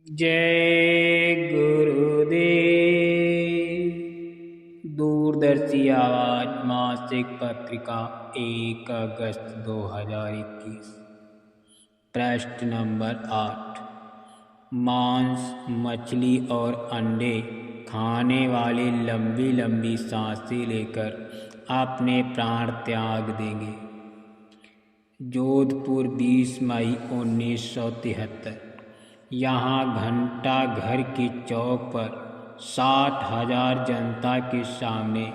जय गुरुदेव। दूरदर्शी आवाज मासिक पत्रिका 1 अगस्त 2021। पृष्ठ नंबर 8। मांस, मछली और अंडे खाने वाले लंबी लंबी सांसें लेकर अपने प्राण त्याग देंगे। जोधपुर 20 मई 1973। यहाँ घंटा घर के चौक पर 60,000 जनता के सामने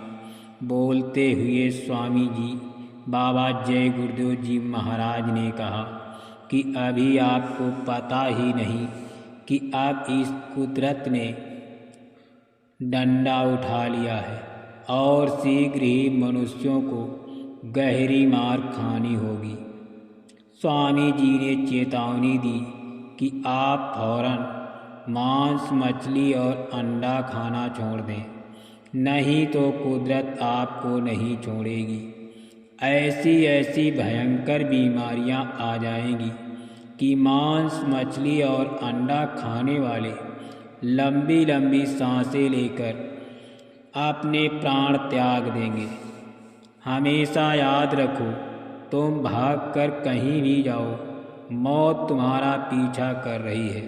बोलते हुए स्वामी जी बाबा जय गुरुदेव जी महाराज ने कहा कि अभी आपको पता ही नहीं कि अब इस कुदरत ने डंडा उठा लिया है और शीघ्र ही मनुष्यों को गहरी मार खानी होगी। स्वामी जी ने चेतावनी दी कि आप फौरन मांस, मछली और अंडा खाना छोड़ दें, नहीं तो कुदरत आपको नहीं छोड़ेगी। ऐसी ऐसी भयंकर बीमारियां आ जाएंगी कि मांस, मछली और अंडा खाने वाले लंबी लंबी सांसें लेकर अपने प्राण त्याग देंगे। हमेशा याद रखो, तुम भागकर कहीं भी जाओ, मौत तुम्हारा पीछा कर रही है।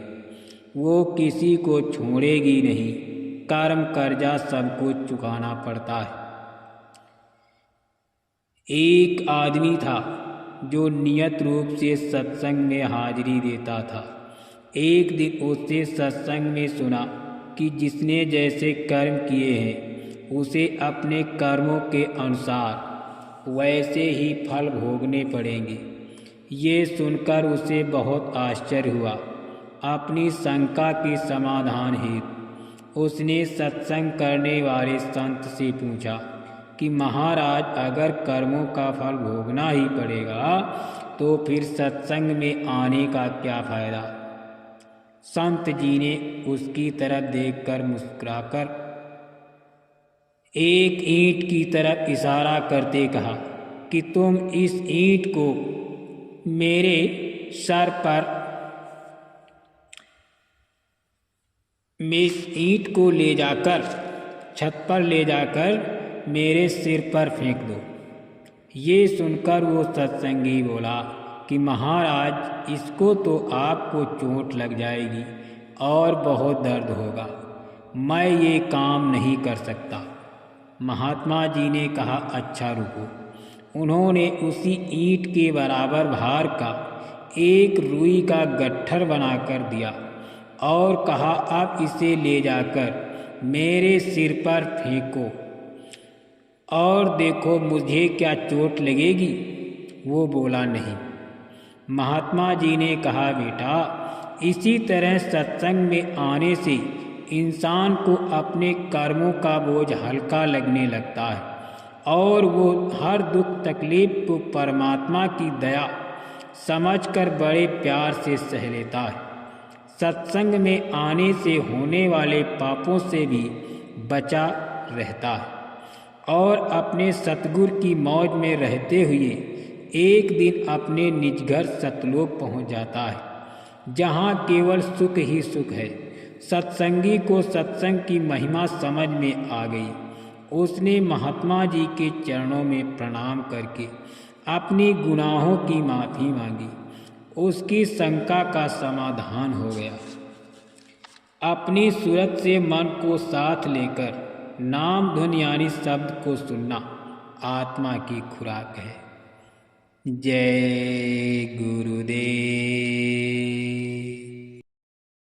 वो किसी को छोड़ेगी नहीं। कर्म कर्जा सबको चुकाना पड़ता है। एक आदमी था जो नियत रूप से सत्संग में हाजिरी देता था। एक दिन उससे सत्संग में सुना कि जिसने जैसे कर्म किए हैं उसे अपने कर्मों के अनुसार वैसे ही फल भोगने पड़ेंगे। ये सुनकर उसे बहुत आश्चर्य हुआ। अपनी शंका के समाधान हेतु उसने सत्संग करने वाले संत से पूछा कि महाराज, अगर कर्मों का फल भोगना ही पड़ेगा तो फिर सत्संग में आने का क्या फायदा? संत जी ने उसकी तरफ देखकर मुस्कुराकर एक ईंट की तरफ इशारा करते कहा कि तुम इस ईंट को मेरे सर पर इस ईंट को ले जाकर छत पर ले जाकर मेरे सिर पर फेंक दो। ये सुनकर वो सत्संगी बोला कि महाराज, इसको तो आपको चोट लग जाएगी और बहुत दर्द होगा, मैं ये काम नहीं कर सकता। महात्मा जी ने कहा, अच्छा रुको। उन्होंने उसी ईंट के बराबर भार का एक रुई का गट्ठर बनाकर दिया और कहा, अब इसे ले जाकर मेरे सिर पर फेंको और देखो मुझे क्या चोट लगेगी। वो बोला, नहीं। महात्मा जी ने कहा, बेटा, इसी तरह सत्संग में आने से इंसान को अपने कर्मों का बोझ हल्का लगने लगता है और वो हर दुख तकलीफ को परमात्मा की दया समझकर बड़े प्यार से सह लेता है। सत्संग में आने से होने वाले पापों से भी बचा रहता है और अपने सतगुरु की मौज में रहते हुए एक दिन अपने निज घर सतलोक पहुंच जाता है, जहां केवल सुख ही सुख है। सत्संगी को सत्संग की महिमा समझ में आ गई। उसने महात्मा जी के चरणों में प्रणाम करके अपनी गुनाहों की माफ़ी मांगी। उसकी शंका का समाधान हो गया। अपनी सूरत से मन को साथ लेकर नाम धुन यानी शब्द को सुनना आत्मा की खुराक है। जय